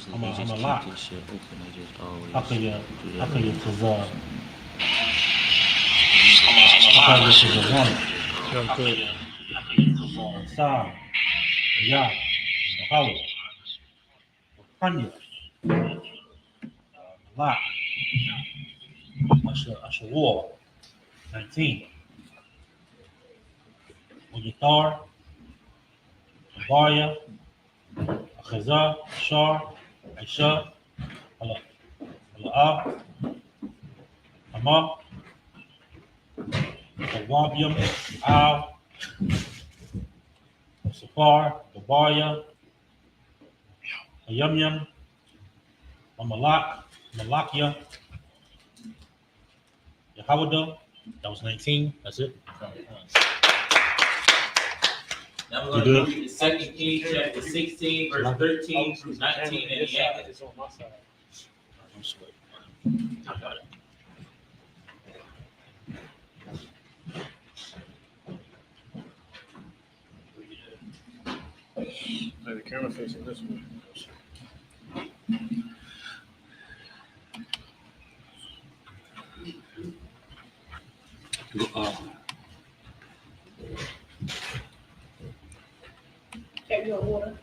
usually I'm they a just keep lock. this shit open. They just always How can you? do How that. can you? Cause I'm how a can you? Cause one. Sounds good. Sa, ya, how, Kanya, lock. Usher war. 19. Mujitar, Barya, Akhaza, Shar, Aisha, Alaa, Hama, Tawabium, Al, Safar, Babarya, Ayumyum, Malak, Malakia, Yahawada. That was 19. That's it. Now You we're good? going to read the Second Kings chapter 16, verse 13 through 19 in the Anglican. It's on my side. I'm sorry. I got it. Hey, the camera facing this way. Take your water.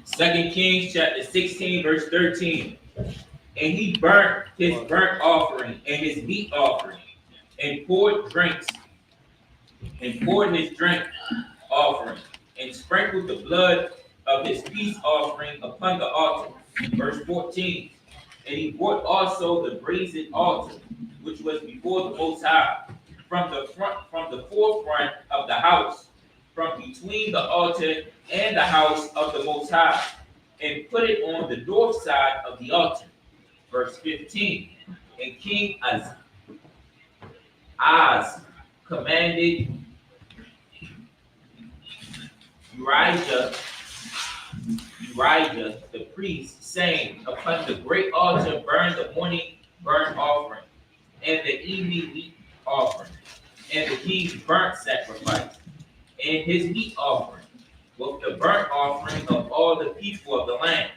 Second Kings chapter 16, verse 13. And he burnt his burnt offering and his meat offering, and poured his drink offering, and sprinkled the blood of his peace offering upon the altar. Verse 14. And he brought also the brazen altar, which was before the Most High, from the forefront of the house, from between the altar and the house of the Most High, and put it on the north side of the altar. Verse 15. And King Az commanded Urijah the priest, saying, upon the great altar burn the morning burnt offering, and the evening meat offering, and the king's burnt sacrifice, and his meat offering, with the burnt offering of all the people of the land,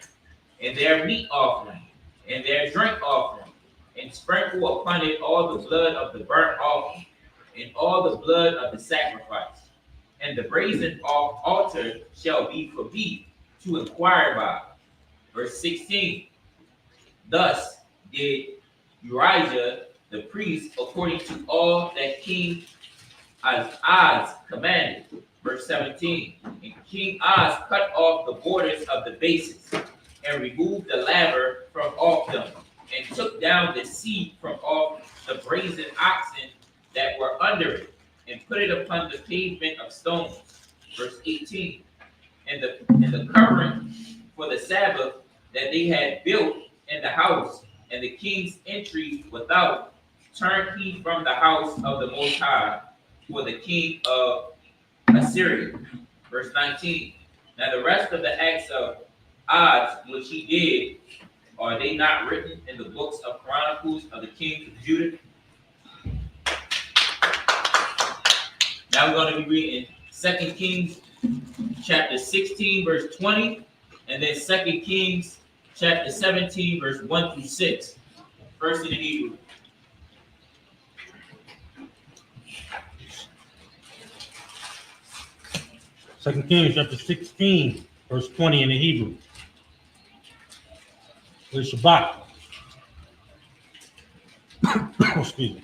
and their meat offering, and their drink offering, and sprinkle upon it all the blood of the burnt offering, and all the blood of the sacrifice. And the brazen altar shall be for me to inquire by. Verse 16. Thus did Urijah the priest according to all that King Az commanded. Verse 17. And King Az cut off the borders of the bases, and removed the laver from off them, and took down the seat from off the brazen oxen that were under it, and put it upon the pavement of stones. Verse 18. And the covering for the Sabbath that they had built in the house, and the king's entry without, turned he from the house of the Most High for the king of Assyria. Verse 19. Now the rest of the acts of odds which he did, are they not written in the books of Chronicles of the kings of Judah? Now we're going to be reading 2 Kings chapter 16, verse 20, and then 2 Kings chapter 17, verse 1 through 6. First in the Hebrew. Second Kings chapter 16, verse 20 in the Hebrew. It's Shabbat. Excuse me.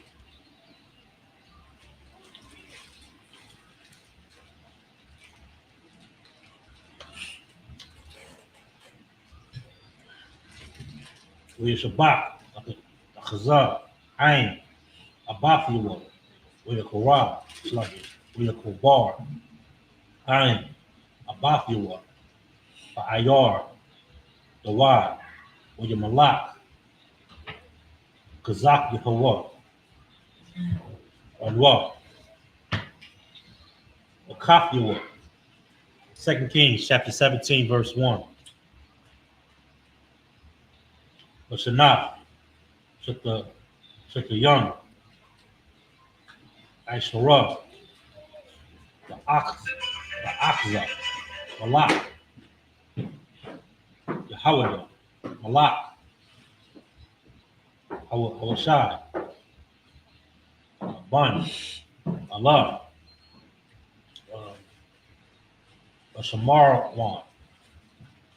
It's Shabbat. Chazar, Ain, Abafiwa, with a Korah, sluggish, with a Kobar, Ain, Abafiwa, Ayar, Dawad, with a Malak, Kazak Yehovah, Anwa, Akafiwa. 2 Kings chapter 17, verse 1. Shanaf, Shukka Young, Ashara, the Akza, Malak, Hawada, Malak, Hawashai, Bun, Allah, Shamarwan,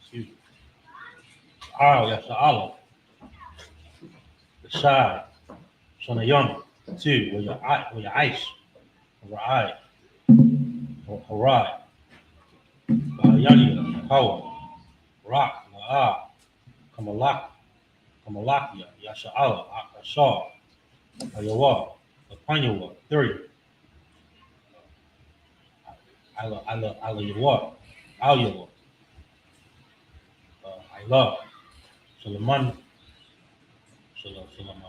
excuse me, Yasha Shai, Shanayon, two, where your ice, Rai, Harai, Yani, Hawa, Rock, Ma'a, Kamalakia, Yasha Allah, Ashar, Ayawa, Apanyawa, three, Alayawa, Alyawa, I love, Salaman, Salam,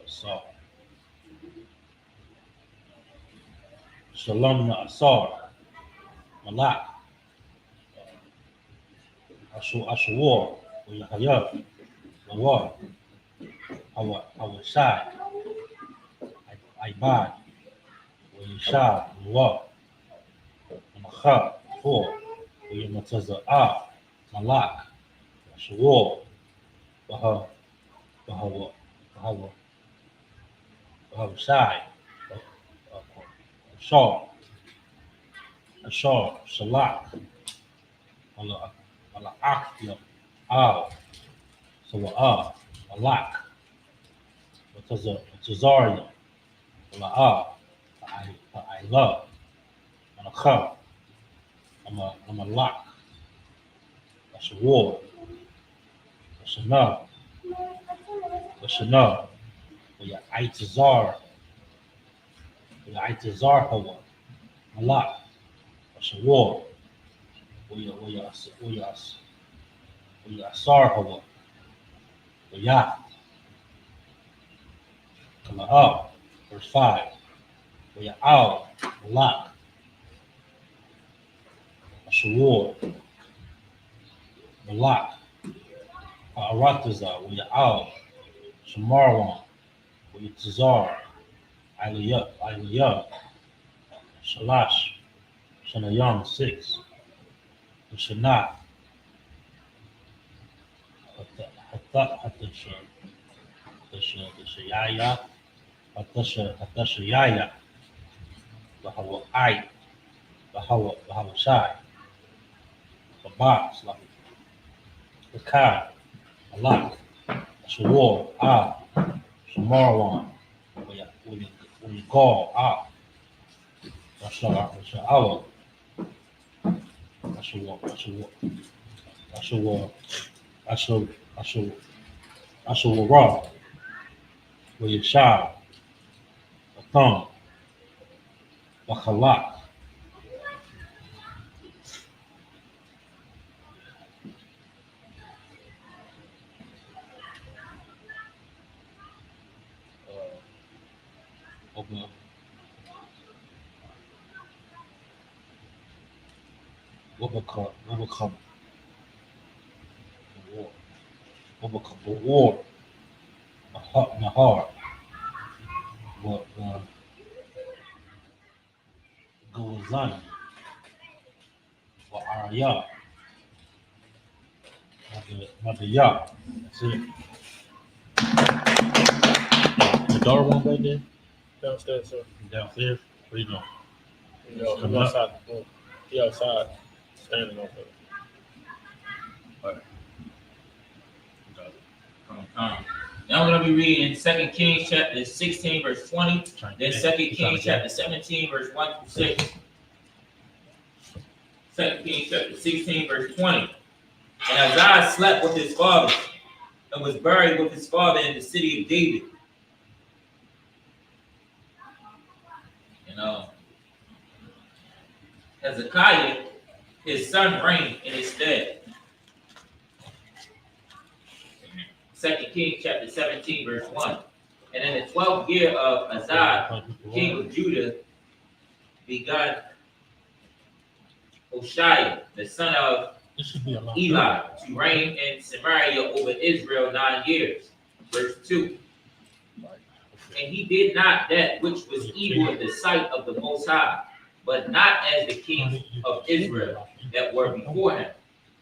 Asar, Shalom Asar, Malak, Ashawar, Yahya, Lawar, Awashai, Ibad, Yishai, Lawar, Macha, four, Yamataza, Malak, Ashawar, Bahawa, Shai, Ashar, Shalak, Malak, Al, Sawa'a, Malak, Tazaria, La'a, I love, Manakha, I'm a lock, that's a war, that's enough, we are Itazar, Hawa, Malak, that's a war, we are Sar Hawa, we are Kama'a, verse 5, we are Al, Malak, that's a war, Malak, Arataza, we are Al, Shamarwan, we are Tazar, Aliyah, Shalash, Shanayam, 6, Shana, Hatashayaya, Hatashayaya, Bahawa I, Bahawa Shai, Babas, Bakar, Alak, Shawar, Shamarwan, when you call, Rashawar, Ashawar, where you shy, a thumb, Bakalak, Wabakam, the war, Nahar, Gawazan, Arya, Madaya. That's it. The door one right there, Downstairs, sir. downstairs. What do you know? Yo, Coming I'm up. outside the door. He outside, standing over it. Now we're going to be reading 2 Kings chapter 16, verse 20. Then 2 Kings chapter 17, verse 1 through 6. 2 Kings chapter 16, verse 20. And Isaiah slept with his father and was buried with his father in the city of David. And Hezekiah, his son, reigned in his stead. 2 Kings chapter 17, verse 1. And in the 12th year of Uzziah, king of Judah, begot Hoshea, the son of Eli, to reign in Samaria over Israel 9 years. Verse 2. And he did not that which was evil in the sight of the Most High, but not as the kings of Israel that were before him.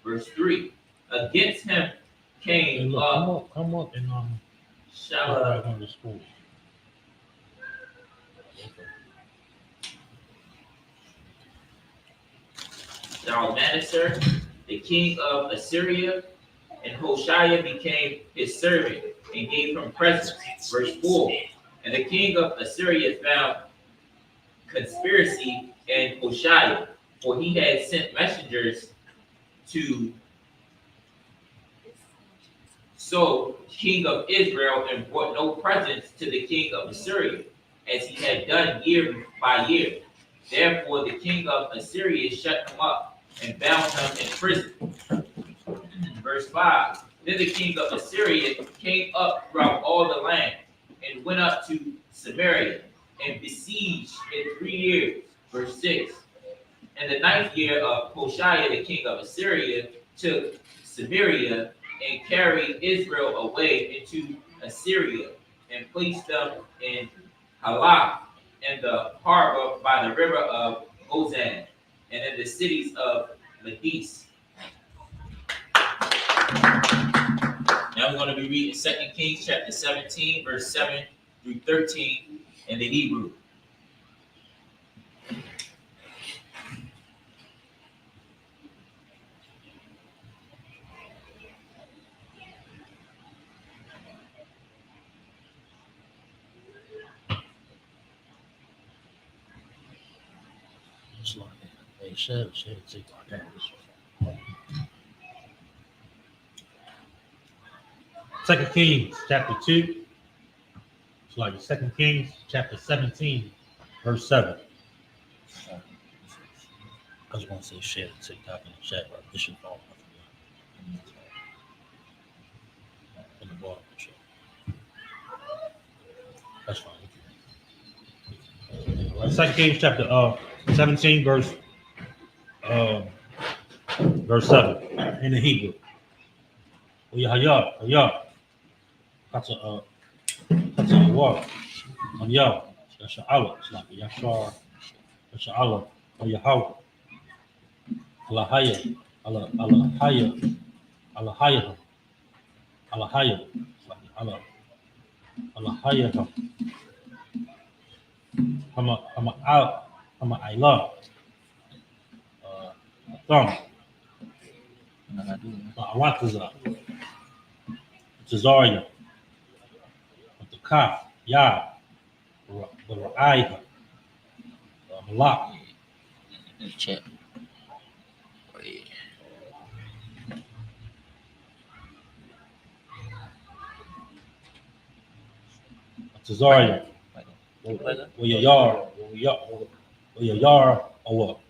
Verse 3. Against him Hey, came look, up come up and go Shalom. back on the school. Shalmaneser, the king of Assyria, and Hoshea became his servant and gave him presents. Verse 4. And the king of Assyria found conspiracy in Hoshea, for he had sent messengers to So king of Israel and brought no presents to the king of Assyria, as he had done year by year. Therefore the king of Assyria shut him up and bound him in prison. Verse 5. Then the king of Assyria came up throughout all the land and went up to Samaria and besieged in 3 years. Verse 6. In the 9th year of Hoshea, the king of Assyria took Samaria and carried Israel away into Assyria and placed them in Halak in the harbor by the river of Gozan and in the cities of Ladis. Now we're going to be reading 2 Kings chapter 17, verse 7 through 13 in the Hebrew. Hey, share, take our cash. 2 Kings chapter 2. It's like 2 Kings chapter 17, verse 7. I was going to say share the TikTok in the chat, but this should fall off in the bottom of the chat. That's fine. All right, 2 Kings chapter 17, verse 7 in the Hebrew. Hayah. That's a war. Hayah. That's Allah. It's like Yashar. That's Allah. Yahweh. Alahaya. Alahaya. Alahaya. Alahaya. It's like Allah. Alahaya. I'm a Ilah. Thumb. Arataza. Tazaria. The Kaf. Yah. The Ra'ayah. Malak. Check. Tazaria. Where your yard. Where your yard or what?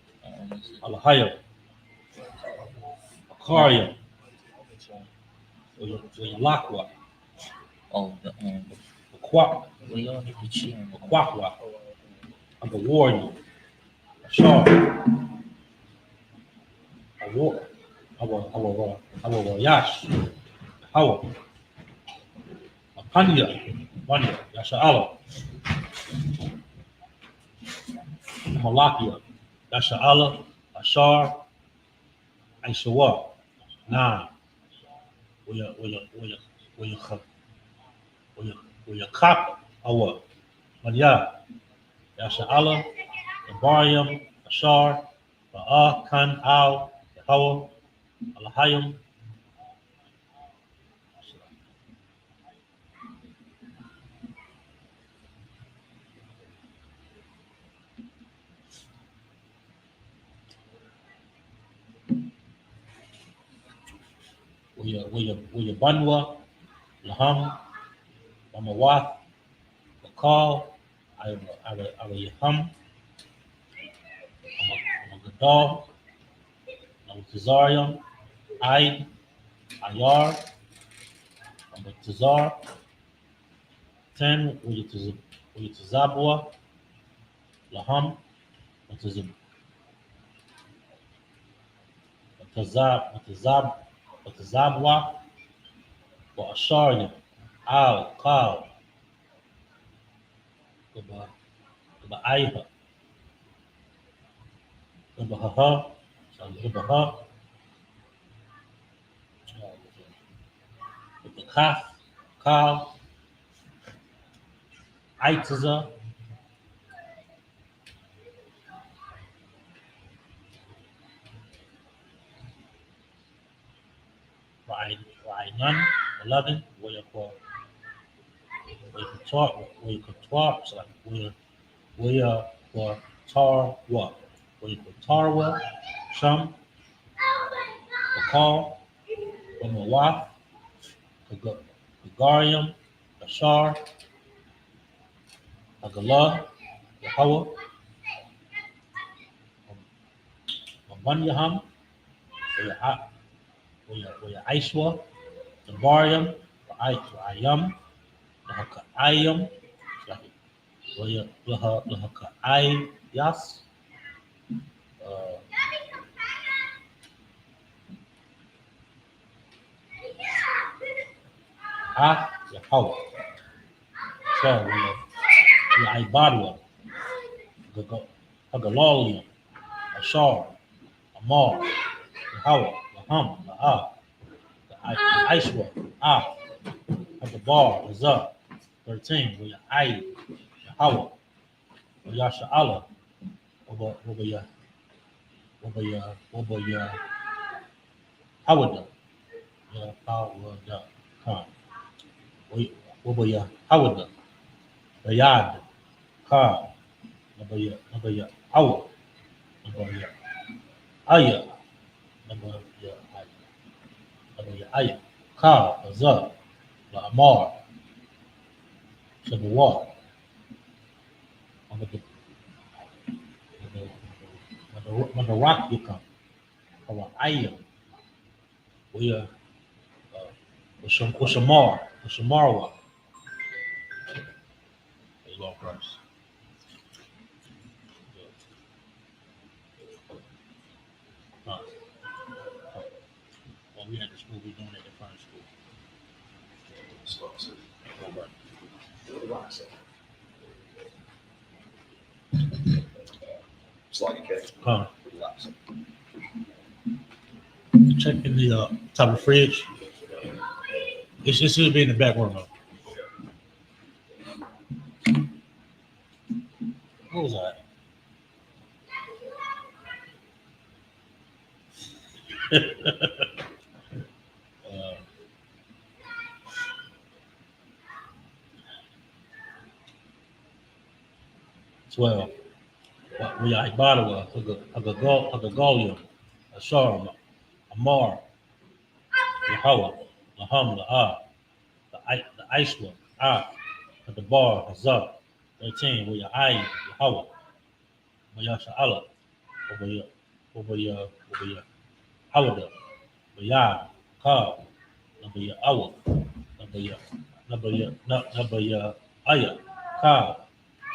Alahaya. Akaria. Where your Lakwa. Oh, the Aqua. we all need to cheer on the Aquaqua. I'm a warrior. A shark. A war. I will yash. How? A Panya. Yasha Allah. Malakia. Yasha Allah. Ashar. Aishawa. Nah. Will you cop or what? Manya. Yasha Allah. Barium. Ashar. Ba'a. Kan. Al. Hawa. Alahayim. Will you Banwa, Laham, Mamawath, Bakal, I will Yaham, I'm a Gadal, I'm a Tazarium, Ayar, I'm a Tazar, 10, will you Tazabwa, Laham, Tazabwa, wa Asharia, Al, Kal, Gaba Aiha, Gaba Haha, Kaf, Kal, Aitaza, Rainan, 11, Wayakatar, so like Wayakartarwa, Wayakatarwa, Sham, Bakal, Wamawaf, Gagarium, Ashar, Agalah, Yahweh, Mabanyaham, Waya Aishwa, Nabarium, Ayam, Lahakayam, Lahakayas, Yahweh. So, Ibadwa, Hagalolium, Ashar, Amar, Yahweh, Laham, La'ah, Aishwa, Hagabar, Azah, 13, Waya Yahweh, Yasha Allah, Wabaya, Hawada, Hawada, Khan, Wabaya, Hawada, Bayad, Ka, Nabaya, Awa, Nabaya, Aya, Nabaya, Aya, Ka, Azah, La'amar, Shabawah, when the rock become, our Aya, we are Ushamarwa, the Lord Christ. Well, we had the school, we doing it in front of school. Checking the top of the fridge. It should be in the back room though. What was that? 12. We are Ibadawa, Hagagolia, Ashar, Amar, Yahweh, Laham, La'ah, the Aishwa, the Bar, Hazah, 13. We are Yahweh, Mayasha Allah, Obaya, Hawada, Bayad, Ka, Nabaya Awa, Nabaya Aya, Ka,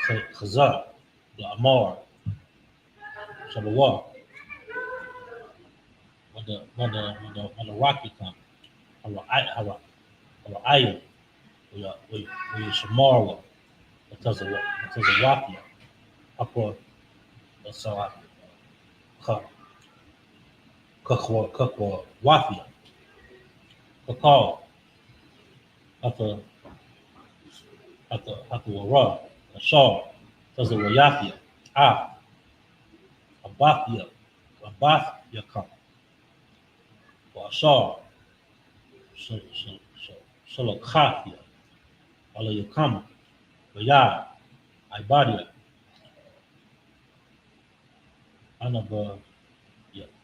Khazah, the Amar, Shabawah, when the rocky come, our Aya, we Shamarwa, it does a rocky, upper, so Kakwa, Wafia, Kakal, after Wara, Ashar, does a Wayafia, Abathia come, or Ashar, Shalakhathia, Alayakam, Bayad, Ibadia, Anaba,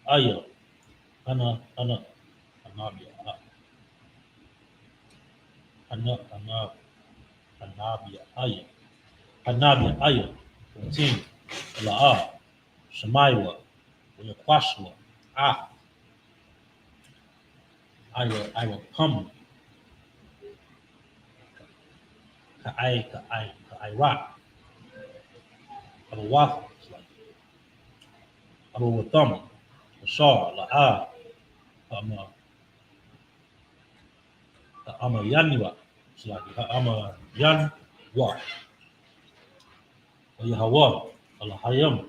Aya, Anabia, Aya, Anabia, Aya, 14, La'ah, Shemaiwa, Yakwashua, I will come, I rock, I will walk, I will thumb, Ashar, La'ah, I'm a Yanwa, I'm a Yan Wa, Yahweh, Allahayim,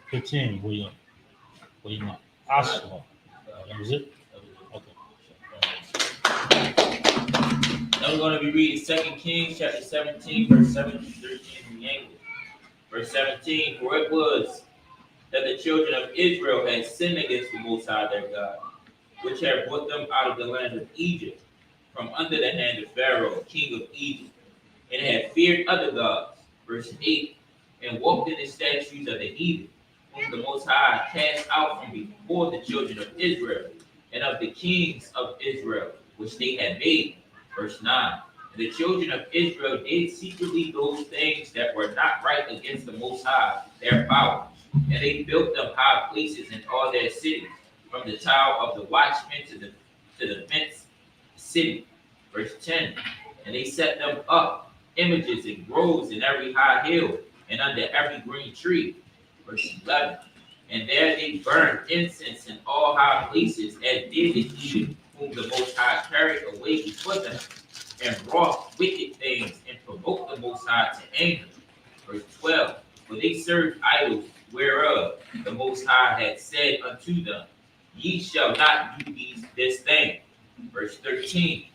15, we not Aswa. That was it? Okay. Now we're going to be reading 2 Kings chapter 17, verse 7 to 13 in the English. Verse 17, for it was that the children of Israel had sinned against the Most High their God, which had brought them out of the land of Egypt, from under the hand of Pharaoh, king of Egypt, and had feared other gods. Verse 8, and walked in the statutes of the heathen, whom the Most High cast out from before the children of Israel, and of the kings of Israel, which they had made. Verse 9, and the children of Israel did secretly those things that were not right against the Most High, their power. And they built them high places in all their cities, from the tower of the watchman to the fenced city. Verse 10, and they set them up images and groves in every high hill and under every green tree. Verse 11, and there they burned incense in all high places, as did the heathen whom the Most High carried away before them, and wrought wicked things, and provoked the Most High to anger. Verse 12, for they served idols, whereof the Most High had said unto them, ye shall not do this thing. Verse 13,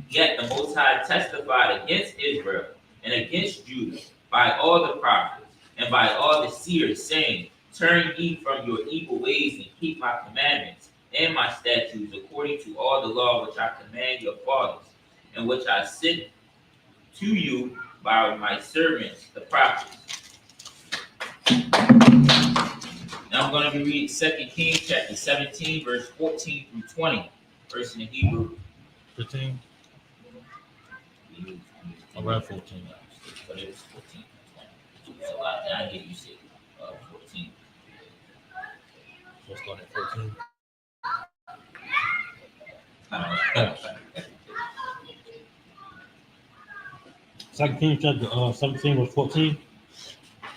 yet the Most High testified against Israel and against Judah by all the prophets and by all the seers, saying, turn ye from your evil ways and keep my commandments and my statutes according to all the law which I command your fathers, and which I sent to you by my servants, the prophets. Now I'm going to be reading 2 Kings chapter 17, verse 14 through 20, verse in the Hebrew. 15. Around 14. But it was 14 and 20. So I hear you say 14. So start at 14. Second Kings chapter 17 verse 14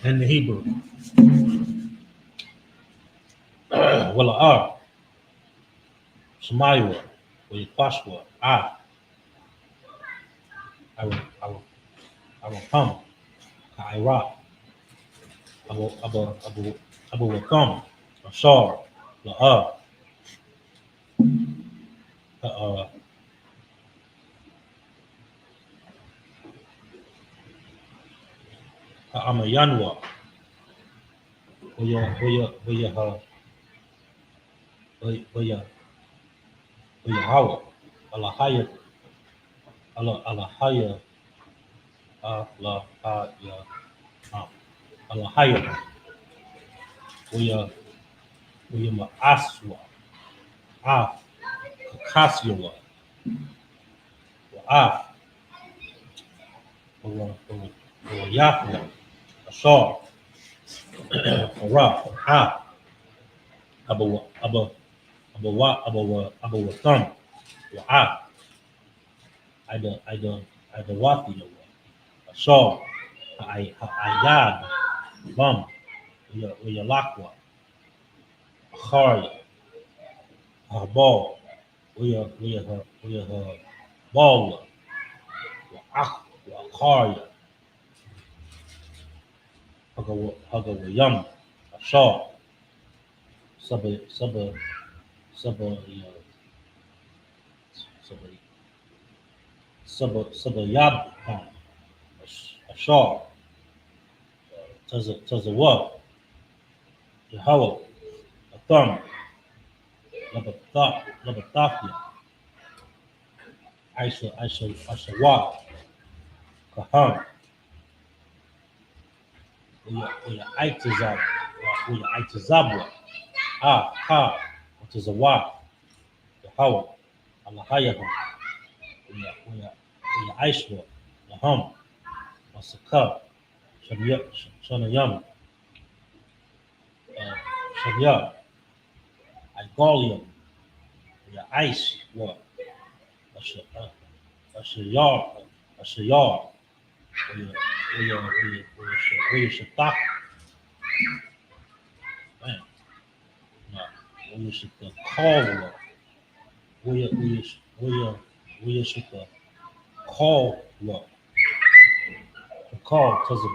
in the Hebrew. Well, Shemaiah, or Joshua, I will come. Ira, I will come. Ashar, La'ah, Amayanwa, Hawa, Alahaya, Alahaya, Alahaya, Aswa, Kakasiwa, Yahweh, Ashar, Ara, Abawakam, Idawathi, Ashar, Ayad, Bum, Uyalakwa, Akharya, Habal, Bala, Akharya, Hagawayam, Ashar, Sabayab, Ashar, Tazawah, Yahweh, Atham, Labatafia, Ashawat, Kaham, Itazabwa, Tazawat, Yahweh, Alahayah, Aishwa, Laham, Masaka, Shanayam, Shanya, Igolium, Ice, Ashayar, Shatak, man, we should call, we should call, call, because of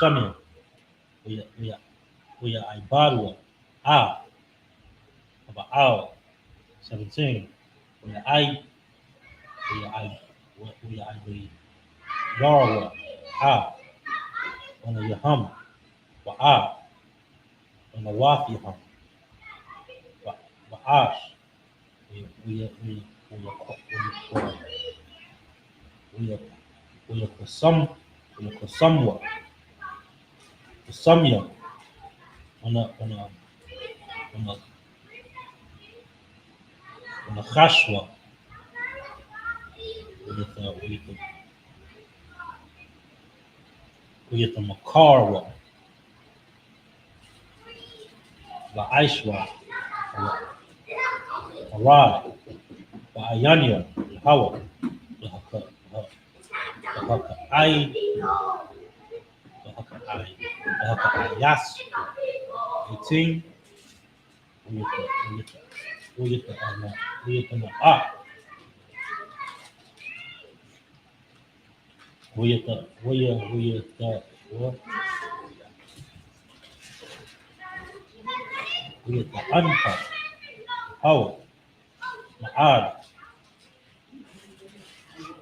Shamia, we are Ibadwa, Baal. 17. We I we Yahweh. Ha. On the Yaham. Ba'a. On the Waf Yaham. Ba'ash. We Kusumwa. Kusumya. On the Khashwa. We get the Makarwa. Ba'aishwa. Arad. Ba'ayanya. Hawa. Bahaka'ai. Bahaka'ayas. 18. We get the Ma'at. We get the Anpa. Hawa. Ma'ad.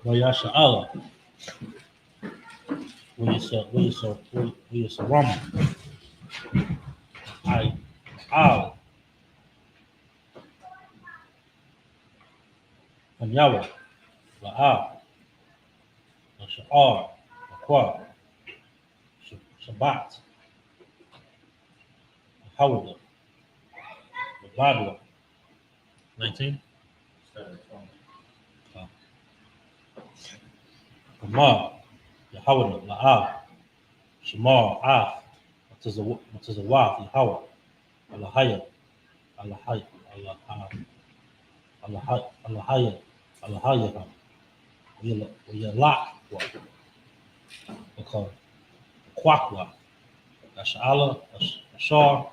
Wayasha Allah. We is a rum. Al. And Yahweh. Ba'a. Sha'ar. Aqua. Shabbat. Hawda. Badwa. 19. Kamar. Yahweh. La'ah. Shamar. Ah. Mutazawaf. Yahweh. Allahaya. Allahaya. We are locked. Because Kwakwa. Ash'ala. Ashar.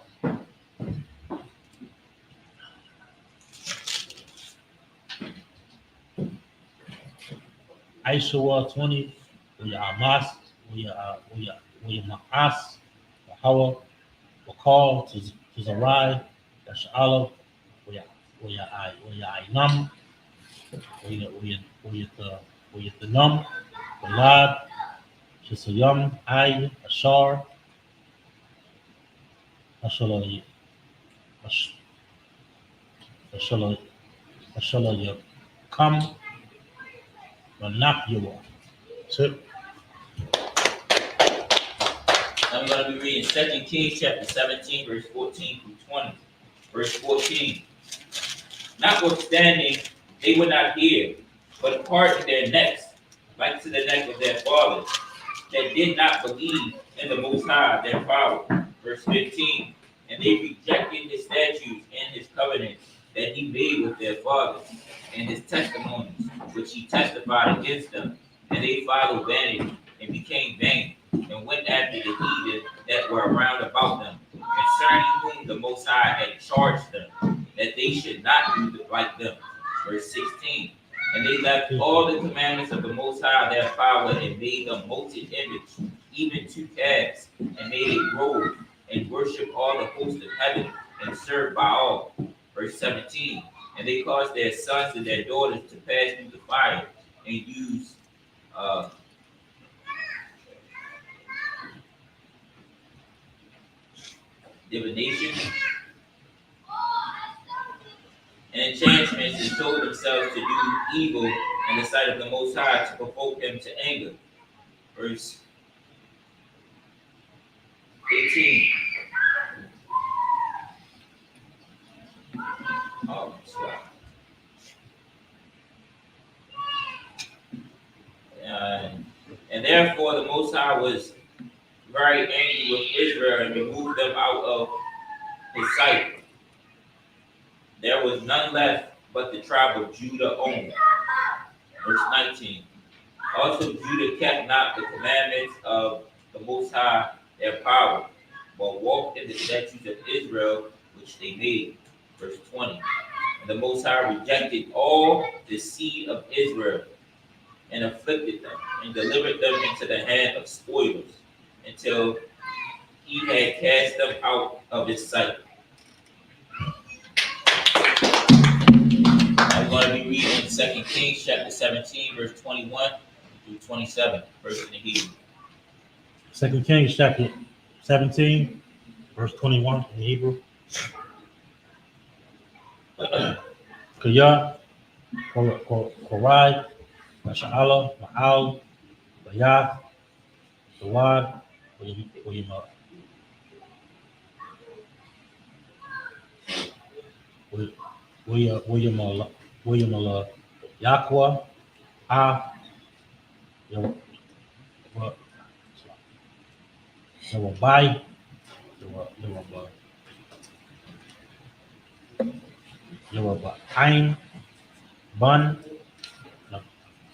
Aishawa 20. We are Amas. We are Ma'as. Hawa. Wakal to Zarai. Ash'ala. We are Ainam. We are the Num. The Lad. Shisayam. Ay. Ashar. Ashala come Ranap Yawa. Tip. I'm going to be reading 2 Kings chapter 17, verse 14 through 20. Verse 14. Notwithstanding, they would not hear, but hardened their necks, like to the neck of their fathers, that did not believe in the Most High, their power. Verse 15. And they rejected his statutes and his covenants that he made with their fathers, and his testimonies, which he testified against them. And they followed vanity, and became vain, and went after the heathen that were around about them, concerning whom the Most High had charged them, that they should not do like them. Verse 16. And they left all the commandments of the Most High their power, and made a molten image, even 2 calves, and made a grove, and worshiped all the hosts of heaven, and served Baal. Verse 17. And they caused their sons and their daughters to pass through the fire, and use divination and enchantments, and told themselves to do evil in the sight of the Most High, to provoke him to anger. Verse 18. Oh, stop. And therefore the Most High was very angry with Israel, and removed them out of his sight. There was none left but the tribe of Judah only. Verse 19. Also Judah kept not the commandments of the Most High their power, but walked in the statutes of Israel which they made. Verse 20. And the Most High rejected all the seed of Israel, and afflicted them, and delivered them into the hand of spoilers, until he had cast them out of his sight. going to be reading 2 Kings chapter 17, verse 21 through 27, verse in the Hebrew. 2 Kings chapter 17, verse 21 in Hebrew. Kaya, Korai, Masha'ala, Ma'al, Bayath, Gawad, William, Yakwa, Yawabai, Yawabain, Bun,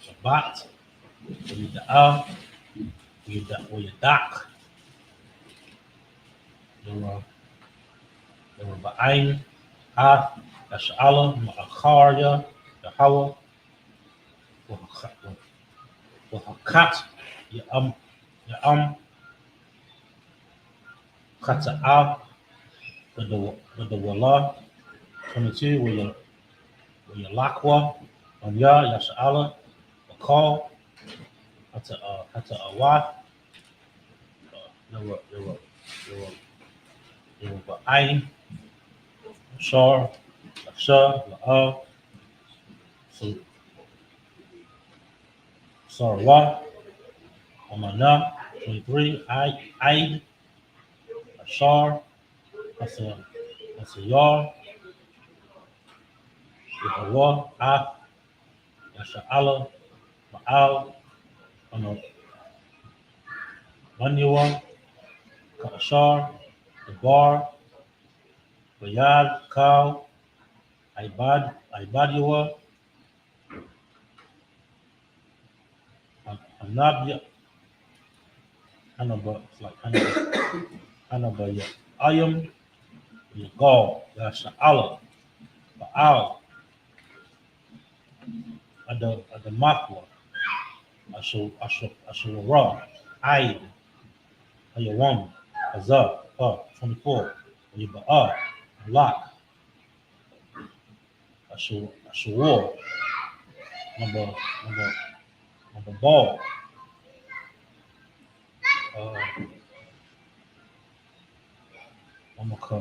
Shabat, Yadah, Yadak, Yawabain, Yasha'ala, Ma'akharya, Yahweh, Wahakat, Ya'am, Kata'ah, with the Wallah, 22, with your Lakwa, Anya, Yasha'ala, Wakal, Hata Awah, Ain, Shar, Asha, La'a, Sarwa, Amana, 23, Aid, Ashar, Asayar, Yehovah, Yasha'ala, Ma'al, Manuwa, Ka'ashar, Debar, Bayad, Kal, Ibadiwa, Anabya, Anaba, it's like Anaba, Ayam, Yagal, Yasha'ala, Baal, Adamakwa, Ashura, Aid, Ayawam, Azab, 24, Yiba'ah, Lak, Ashur, number ball, Amaka,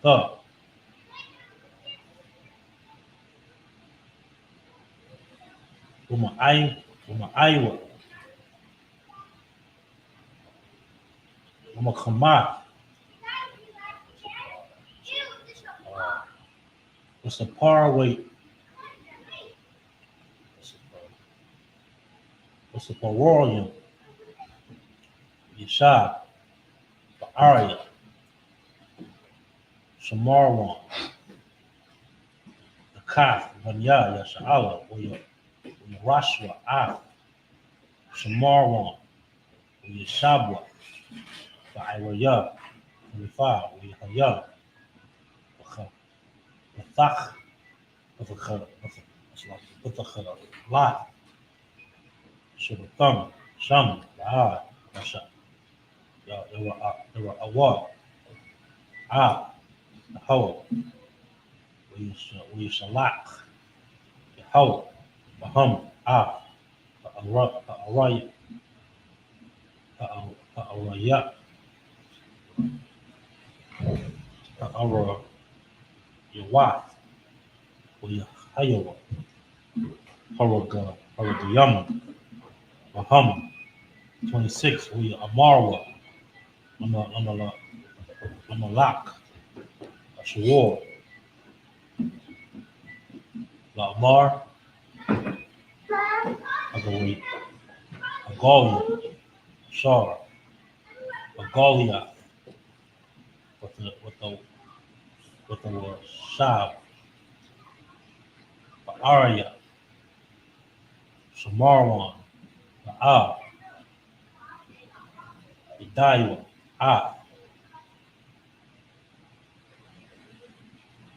Thug, Iowa, Kamat, what's the par weight? What's the Parorium? Yeshab, Ba'aria, Shamarwan, the Kaf, Vanya, Yasha'ala, Rashwa, Af, Shamarwan, Yeshabwa, Ba'iraya, 25, Yahya, Bathach, Lot, Shabbatham, Sham, Ba'ad, Rasha, there were Awad, Yahweh, Shalak, Yahweh, Baham, Araya, Araya, Yawath, Hayawa, Haragayam, Baham, 26, Amarwa, Amalak, Ashur, Lamar, Agalia, Shar, Agalia, with the word Shab, Ba'aria, Shamarwan, Ba'al, Idaiwa,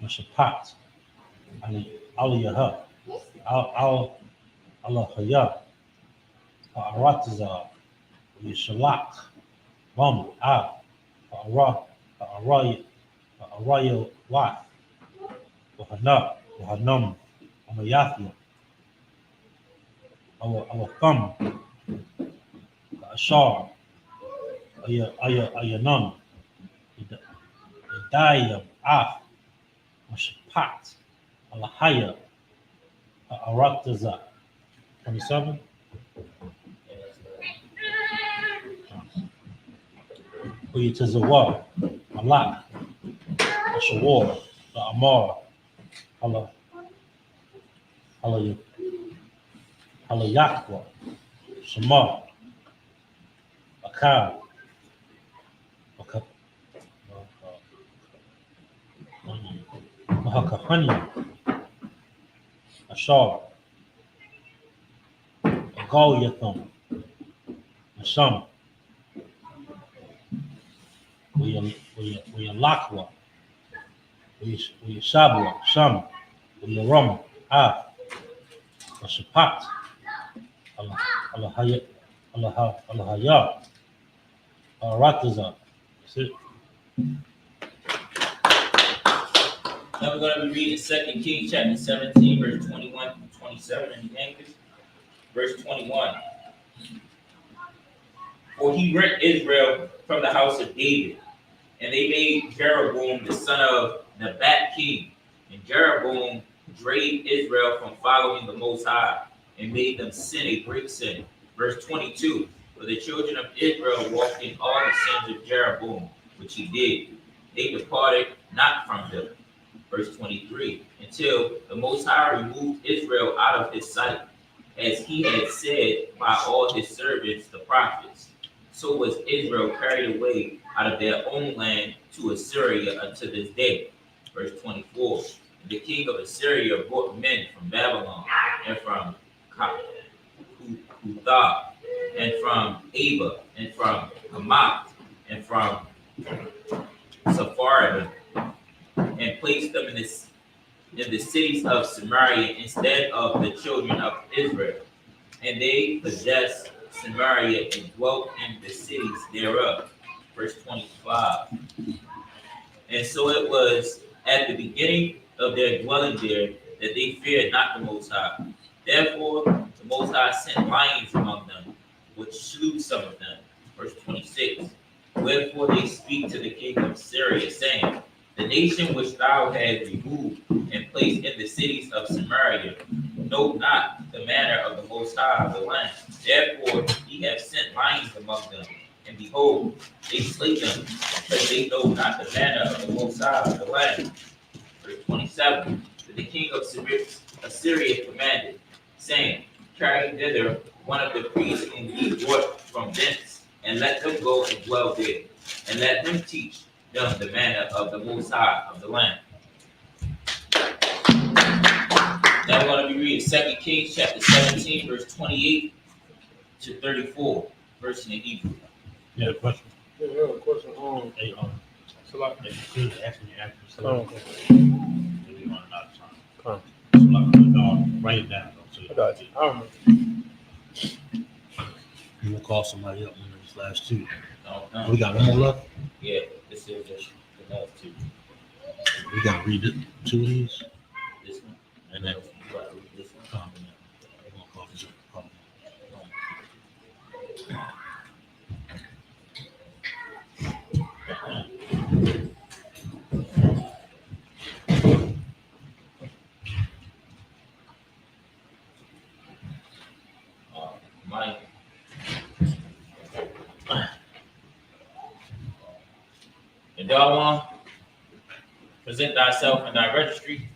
Mashapat, Aliyah, Alahaya, Aratiza, Yishalak, Bum, Araya, Wat, Wahana, Wahanum, Amayathia, our thumb, Ashar, Ayanum, Idayam, Af, Mashapat, Alahaya, Araktaza. 27. Uyitazawa, Malak, Ashawar, the Amar, Halayakwa, Shema, Akar, Mahakahanya, Ashar, Agal Yatham, Asham, Uyalakwa, Uyashabwa, Sham, Uyaram, Ah, Ashapat, Alahaya, Arataza. That's it. Now we're going to be reading 2 Kings chapter 17, verse 21 through 27 in the English. Verse 21. For he rent Israel from the house of David, and they made Jeroboam the son of Nebat king. And Jeroboam drave Israel from following the Most High, and made them sin a great sin. Verse 22. For the children of Israel walked in all the sins of Jeroboam, which he did. They departed not from them. Verse 23. Until the Most High removed Israel out of his sight, as he had said by all his servants the prophets. So was Israel carried away out of their own land to Assyria unto this day. Verse 24. The king of Assyria brought men from Babylon, and from Cuthah, and from Ava, and from Hamath, and from Sepharvaim, and placed them in the cities of Samaria instead of the children of Israel. And they possessed Samaria and dwelt in the cities thereof. Verse 25. And so it was at the beginning of their dwelling there that they feared not the Most High. Therefore the Most High sent lions among them, which slew some of them. Verse 26. Wherefore they speak to the king of Syria, saying, the nation which thou hast removed and placed in the cities of Samaria know not the manner of the Most High of the land. Therefore he hath sent lions among them, and behold, they slay them, because they know not the manner of the Most High of the land. Verse 27. But the king of Assyria commanded, saying, carry thither one of the priests whom ye brought from thence, and let them go and dwell there, and let them teach them the manner of the Most High of the land. Now we're going to be reading 2 Kings chapter 17, verse 28 to 34, verse in the Hebrew. Yeah, question. Yeah, I have a question. Hey, So like, if you could ask me after, so okay. we run out of time. Come. So like, write it down. So I got you. I remember. You will call somebody up in these last two. No. We got one more left. Yeah, this is just the last two. We got to read it, two of these, This one. and then You gotta read this one. we're gonna call this up. Mike. And thou one, present thyself in thy registry.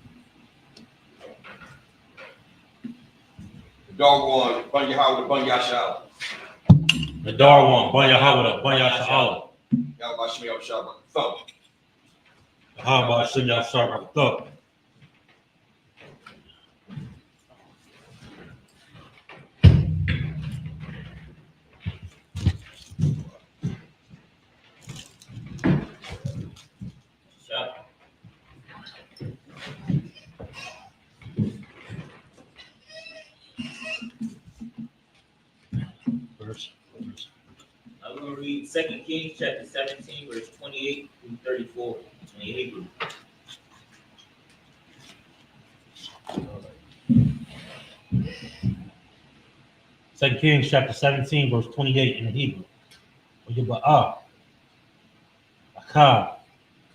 Dog one, Bunya Howard, Bunya Shala. The Dar one, Banya Hawada, Banya Sha'ala. Y'all about Shmi up Shabbat. Thumb. How about sing y'all start with thug? Shut. Verse. I'm going to read 2 Kings chapter 17, verse 28 through 34 in the Hebrew. 2 Kings chapter 17, verse 28 in the Hebrew. Oyaba'a, Aka,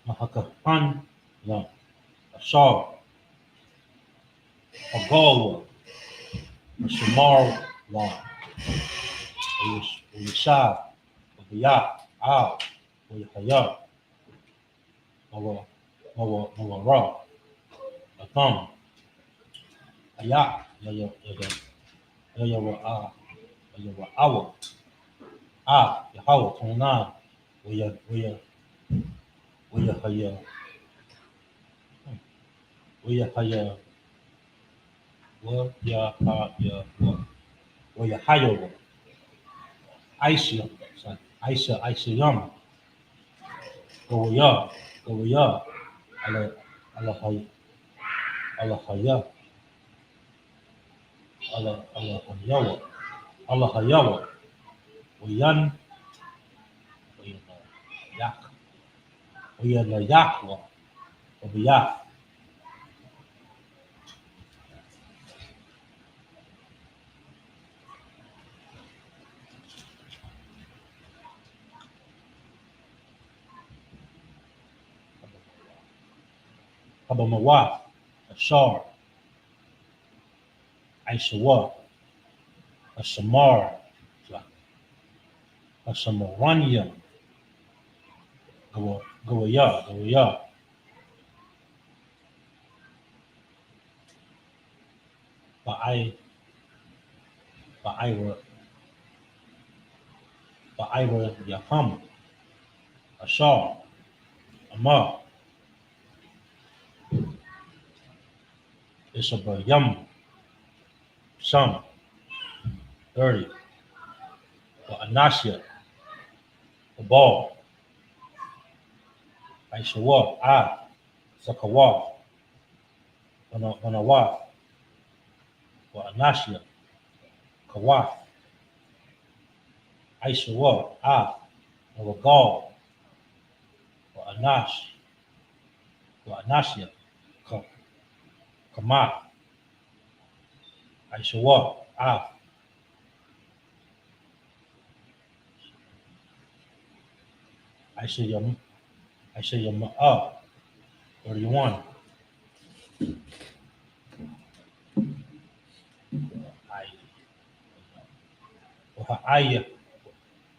Mahakahan, Yam, Ashar, Agalwa, Shamar, Wan, Oyashab, Obiya, Al, Oyahaya, Mawara, Atham, Ayak, Yayawa, Awa, Yahweh, Tona, Oyahaya, Oyahaya, Oyahaya, Aisha Yama, Goya, Alahaya, Alahayawa, Oyan, Yak, Yakwa, Obiya, Abamawa, Ashar, Aishawa, Ashamar, Ashamaranya, Goya, Ba'ira Yaham, Ashar, Amar, Ishabayam, Sham, 30, Anashia, Abal, Aishawa, Sakawa, Manawa, Anashia, Kawath, Aishawa, Nawagal, Anash, Anashia, Kamat, Aishawa, Aishayam, 31.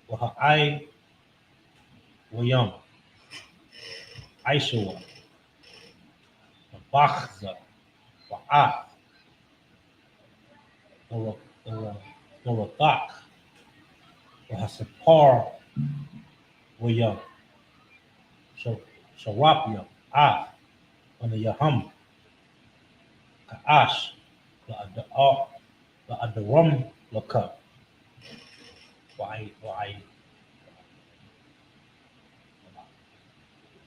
Wahai, Wayam, Aishawa, Bachza, Wa'at, Warathak, Wahasapar, Wayam, Sharapia, Yaham, Ka'ash, La'adaram, Laka,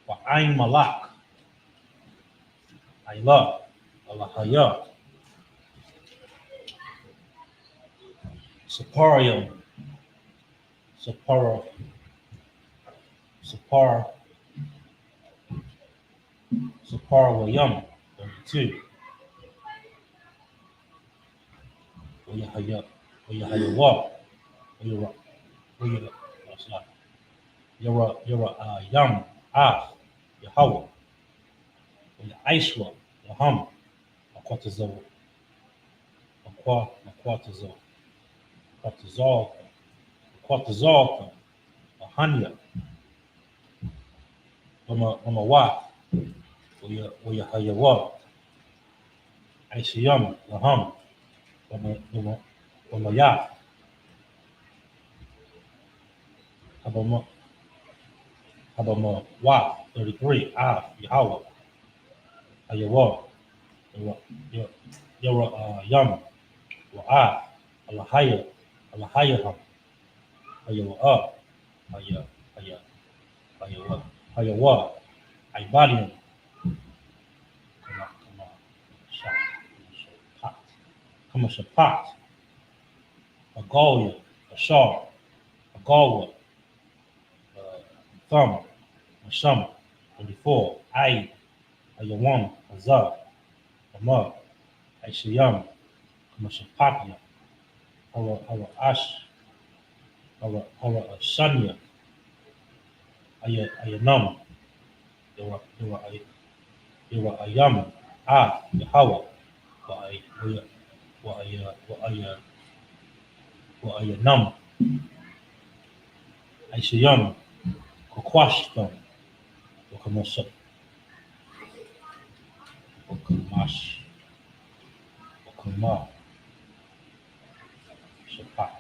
Wa'ain Malak, Ayla, Alahaya, Saparium, Sapar, Wayam, 32. Oyahayawa, Yam, Yahweh, Aishwa, Yaham, Aquatazo, Aquatazalka, Ahanya, Mamawa, Oyahayawa, Aishayam, Yaham, Wamaya, Habama, 33, Yahweh, Ayawa, Yam, Alahayaham, Ayawa, Ayawa, Ibadium, Kamashapat, Agalia, Ashar, Agalwa, Thumb, Masham, 24, Ayawam, Azar, Amar, Aishayam, Kamashapatia, our Ash, our Shanya, Ayanam, Yura Ayam, Yahweh, Ayanam, Aishayam, Kokwashtam, Wakamasha, Wakamash, Wakama, Shapat,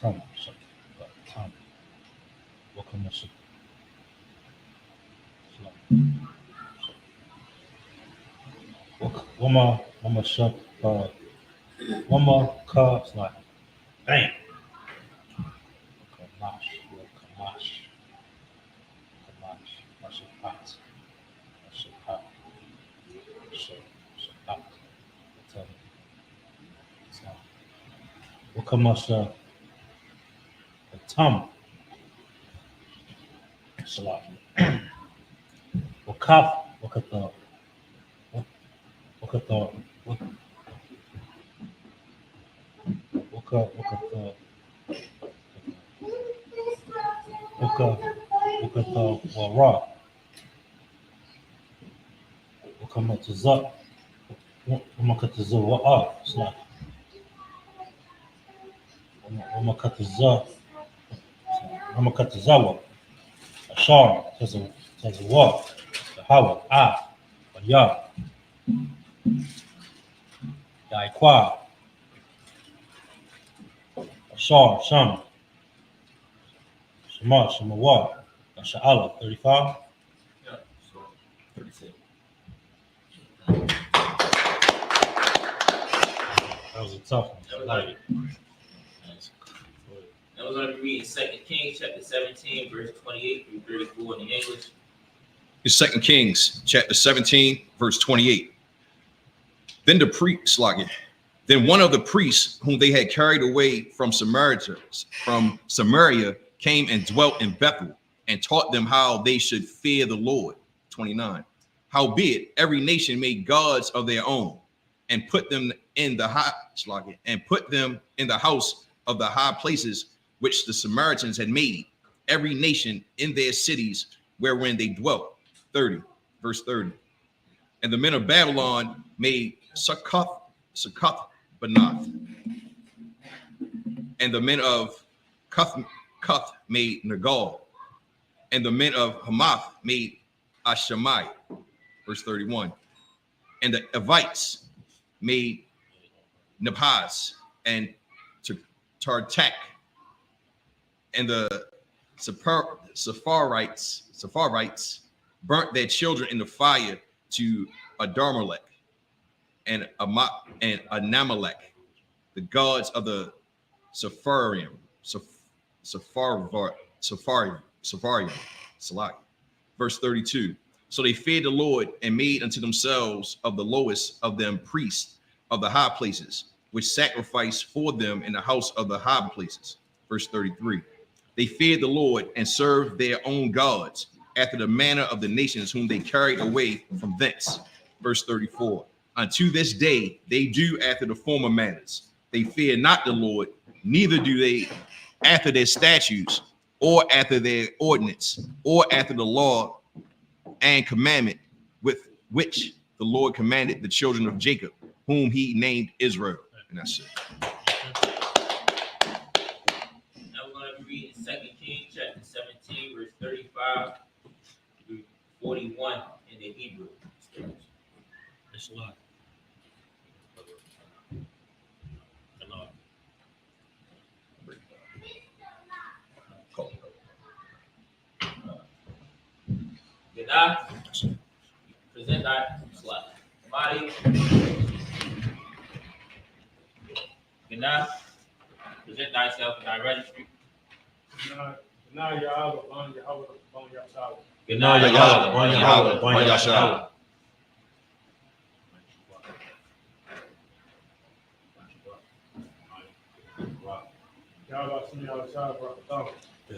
Shapatam, Wakamasha. Wama shop, Wama ka, it's like, bang. Kamash, Mashapat, Shapat, Wakamasha, Tam, Salat, Wakaf, Wakata, Wakata, Wakata, Wara, Wakamataza, Wamakataza, Wa'a, it's like, Wamakatazawa, Ashar, Tazawa, Hawa, Ya, Daikwa, Ashar, Sham, Shamawa, Sha'ala, 35. Yeah. So 36. That was a tough one. Like, Now we're going to be reading 2 Kings chapter 17, verse 28 through 34 in the English. It's 2 Kings chapter 17, verse 28. Then the priest, then one of the priests whom they had carried away from Samaria came and dwelt in Bethel and taught them how they should fear the Lord. 29. Howbeit, every nation made gods of their own and put them in the house of the high places which the Samaritans had made, every nation in their cities wherein they dwelt. 30, verse 30. And the men of Babylon made Succoth Banath. And the men of Cuth made Nagal. And the men of Hamath made Ashamai. Verse 31. And the Evites made Napaz and Tartak. And the Sepharites burnt their children in the fire to Adarmelech and Anamelech, the gods of the Sepharium, Salak. Verse 32. So they feared the Lord and made unto themselves of the lowest of them priests of the high places, which sacrificed for them in the house of the high places. Verse 33. They feared the Lord and served their own gods after the manner of the nations whom they carried away from thence. Verse 34. Unto this day they do after the former manners. They fear not the Lord, neither do they after their statutes, or after their ordinance, or after the law and commandment with which the Lord commanded the children of Jacob, whom he named Israel. And that's it. Now we're going to be reading 2 Kings chapter 17, verse 35 through 41 in the Hebrew. it's a lot. G'day, present thy body. G'day, present thyself in thy registry. Now y'all on Yahweh, on Yahweh. G'day, Yahweh. Y'all see me outside, bro.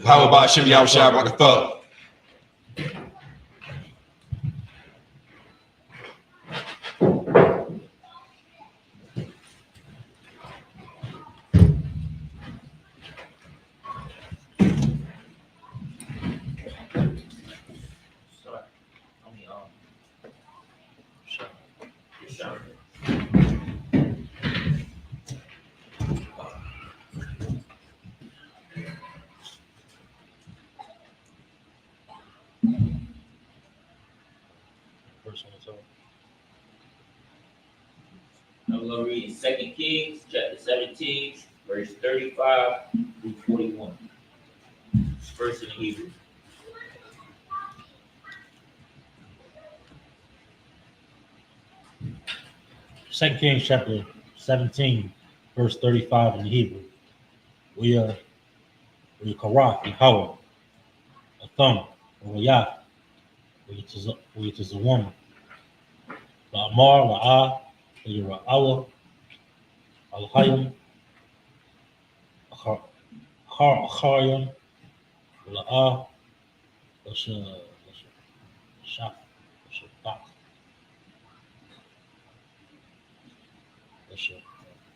How about Shem Yahushua Rakatha? I'm going to read 2 Kings chapter 17, verse 35 through 41. First in Hebrew. Second Kings chapter 17, verse 35 in the Hebrew. We Karah, Yahweh, a thumb, or Yah, which is a woman. La'amar, La'ah, Yira'awa, Al-Hayim, Acharyam, La'ah, Shaf, Shafak,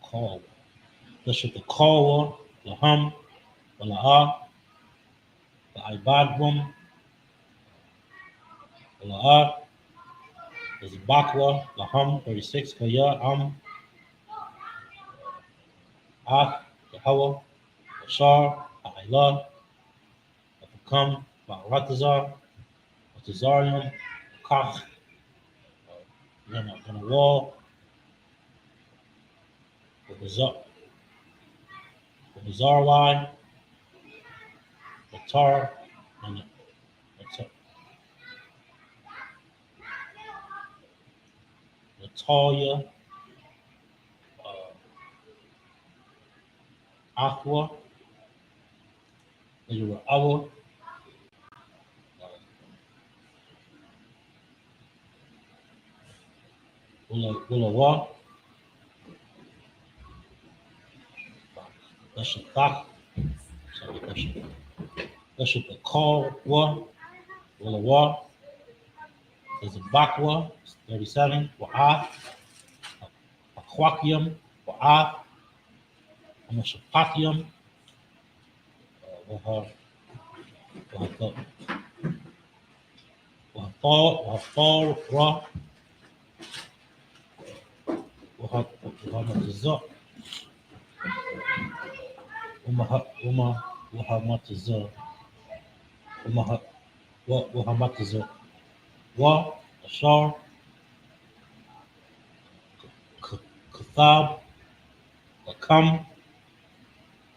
Kawa, the Kawa, Laham, La'ah, the Ibadrum, La'ah, there's Bakwa, Laham, 36, Kaya, Yahweh, Ashar, A'ilah, Afakam, Ba'aratazar, Atazarian, Kach, on the wall, the Zarwai, the Tar, and the Talia, Aqua, the Awa, Ulawa, that's the Thak, that's the Kawa, Ulawa, there's a Bakwa, 37, Wa'ah, Aquakium, Wa'ah, and the Shapatium, وهفار وهمتزا وهمتزا وأشار كثاب وكم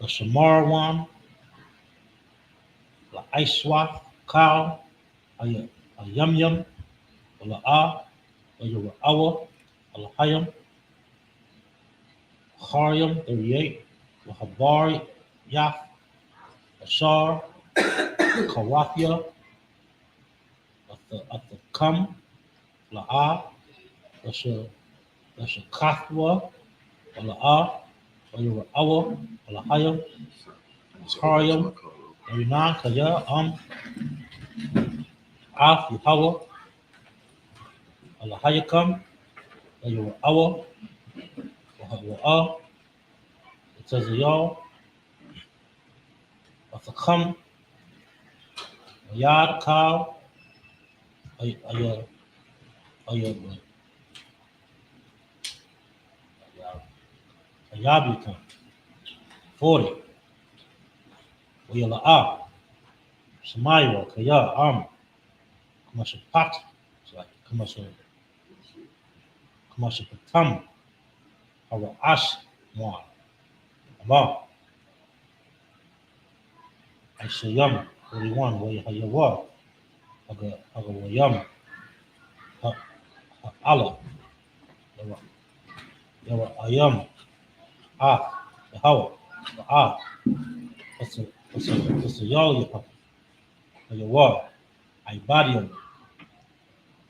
وشمارwan لأيشوا كاو أيميم ولا ويرأوا الحيم خاريم 38 وحباري ياف أشار كواثيا أتكم لا that's a kathwa ولا ويرأوا الحيم خاريم 39 كيا عاف يهوى الحيكم ويرأوا وهو it says y'all وثقم وياد cow Ayabikum 40 ويلا Shemayo Kaya commercial pot it's like commercial patam or ash one Ama I say yum 41 where you what aga yum Allah there were ayam the how what's a y'all you your what I body him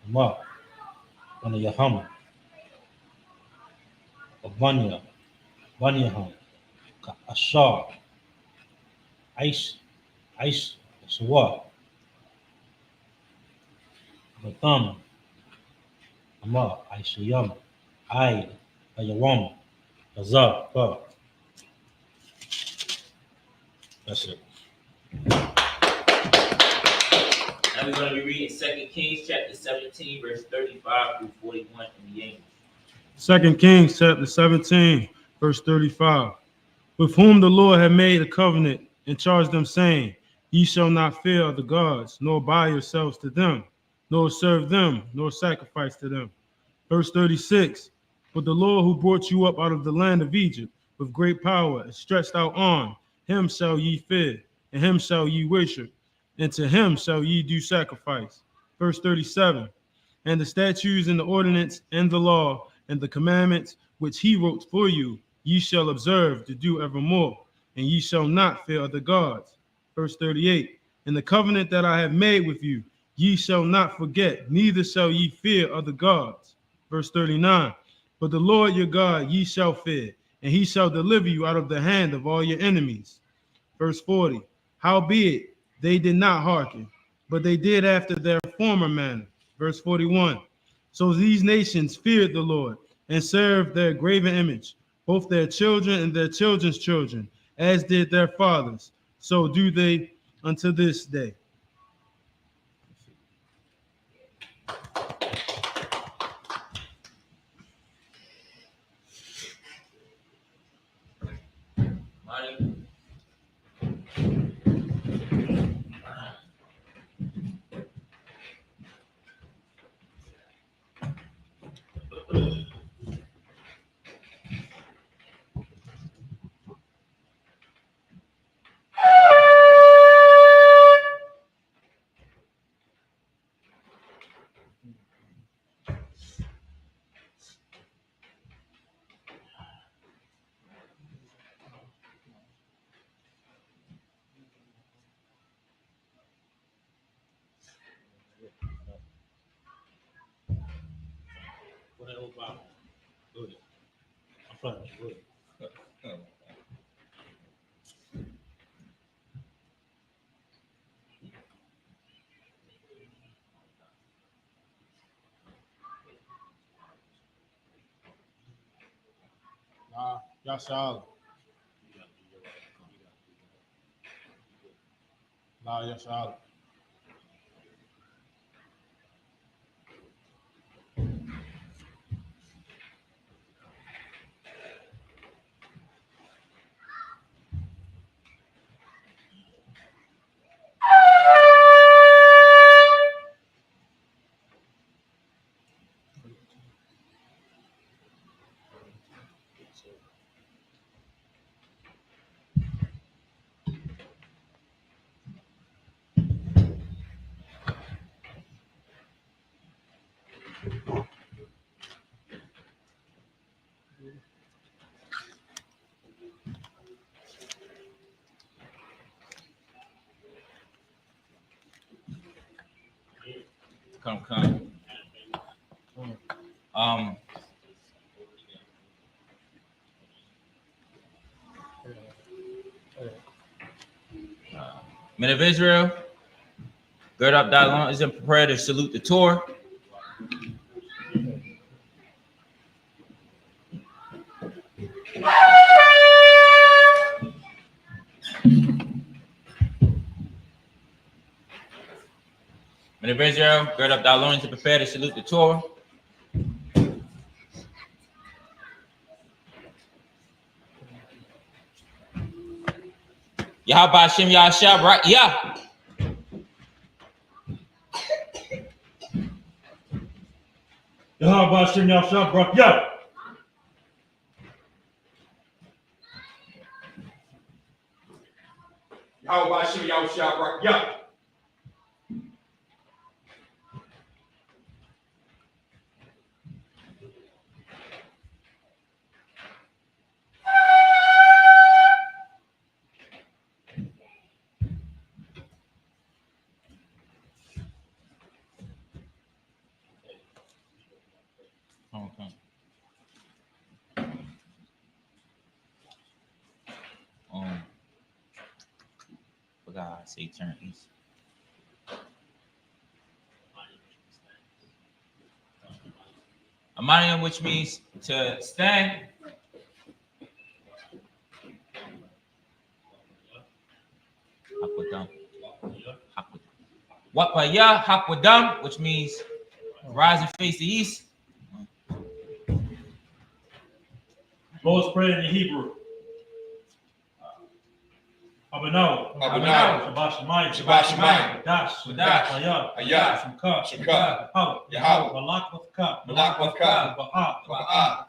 Ama one of your hum of Banya hum Ashar ice so what the thumb Ama I say yum I Ayawam Azar that's it. Now we're going to be reading 2 Kings chapter 17, verse 35 through 41 in the English. 2 Kings chapter 17, verse 35. With whom the Lord had made a covenant and charged them, saying, Ye shall not fear the gods, nor bow yourselves to them. nor serve them, nor sacrifice to them. Verse 36, but the Lord who brought you up out of the land of Egypt with great power and stretched out arm, him shall ye fear, and him shall ye worship, and to him shall ye do sacrifice. Verse 37, and the statutes and the ordinance and the law and the commandments which he wrote for you, ye shall observe to do evermore, and ye shall not fear other gods. Verse 38, and the covenant that I have made with you, ye shall not forget, neither shall ye fear other gods. Verse 39, but the Lord your God ye shall fear, and he shall deliver you out of the hand of all your enemies. Verse 40, howbeit they did not hearken, but they did after their former manner. Verse 41, so these nations feared the Lord and served their graven image, both their children and their children's children, as did their fathers. So do they unto this day. Money. What that old Bible? Go ahead. I'm sorry. Go ahead. Yashala. La Yashala. Come. Men of Israel, gird up thy loins and prepare to salute the Torah. Men of Israel, gird up thy loins and prepare to salute the Torah. Yahweh Hashem Yahshua, right? Yeah. Yahweh Hashem Yahshua Barak Yah. Yahweh Hashem Yahshua Barak Yah. Okay. Forgot I say turn east. Amanium, which means to stand. Hakwadam. Wapaya Hakwadam, which means rise and face the east. Lord's Prayer in Hebrew. Abanawa. Abanawa. Shabbat Shemayim. Shabbat Shemayim. Dash. Dash. Hayat. Hayat. Shemka. Shemka. Yahweh. Yahweh. Malak Vavka. Malak Vavka. Ba'a. Ba'a.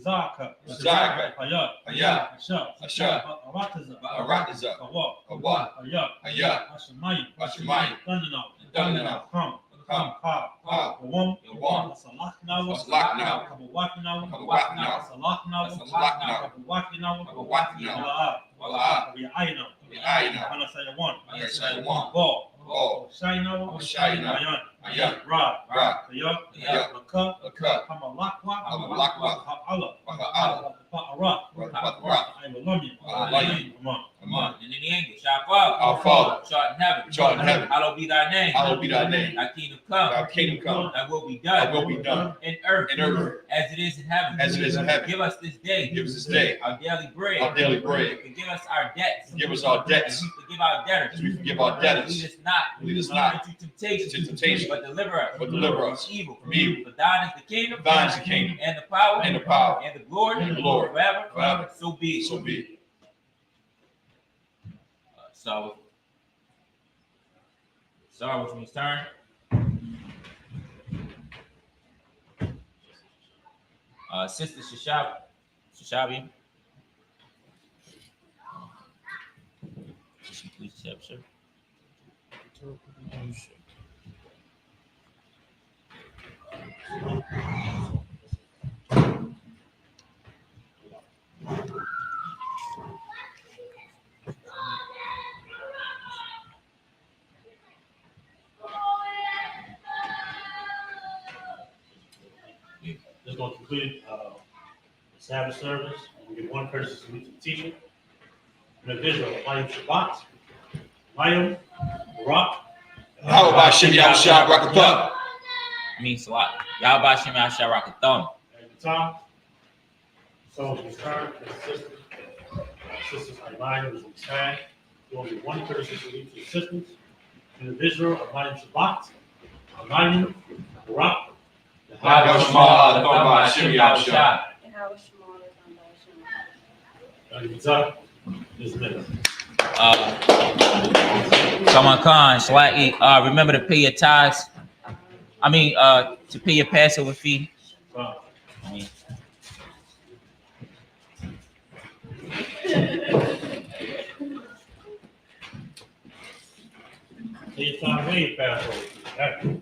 Zaka. Zaka. Hayat. Hayat. Asha. Asha. Arataza. Arataza. Kawa. Kawa. Hayat. Hayat. Hashemayim. Hashemayim. Dandanah. Dandanah. Come. Come. Ha. Ha. Wam. Wam. Salaknawa. Salaknawa. Kabawaknawa. Kabawaknawa. Salaknawa. Salaknawa. Kabawaknawa. Kabawaknawa. Wala'a. Wala'a. Kabi'ayna. Kabi'ayna. Panasayawan. Panasayawan. Ball. Ball. Shainawa. Shainawa. Ayan. Ayan. Rod. Rod. Kayat. Kayat. Laka. Laka. Kamalakwa. Kamalakwa. Ha'ala. Ha'ala. Ha'ara. Ha'ara. Iwalamya. Iwalamya. Come on. Come on. And in the English, our Father, Our Father, which art in heaven, which art in heaven, hallowed be thy name. hallowed be thy name. Thy kingdom come, Thy kingdom come. thy will be Thy done will be done in earth, in earth as it is in heaven. as it is in heaven. Give us this day Give us this day our daily bread. our daily bread. Forgive us our debts. Forgive us our debts As we forgive our debtors. as we forgive our debtors. Lead us not Lead us not into temptation, into temptation, but deliver us but deliver us from evil. from evil. For thine is the kingdom, Thine is the kingdom, and the power, and the power, and the glory, and the glory, forever. forever. So be it. So be it. Sorry, which means turn. Sister Shashabi. Please accept, sir. This is going to conclude the Sabbath service. We give one person to the teacher. And the visual, Mayim Shabbat, Mayim, Barak. How about Shimmy Abshah Rakatham? Means a lot. Yahweh Shem Yahshua Rakatham. At the time, so it's returned to the sisters. Sisters Mayim is returned. There will be one person to each assistance. Individual of Mayim Shabbat, Mayim, Barak. Yahweh Shema, Yahweh Shimmy Abshah. And how is Shemar is on by Shemar? And the time is minute. Come on, Khan, slightly. Remember to pay your tithes. To pay your Passover fee. I mean, Anytime, any Passover.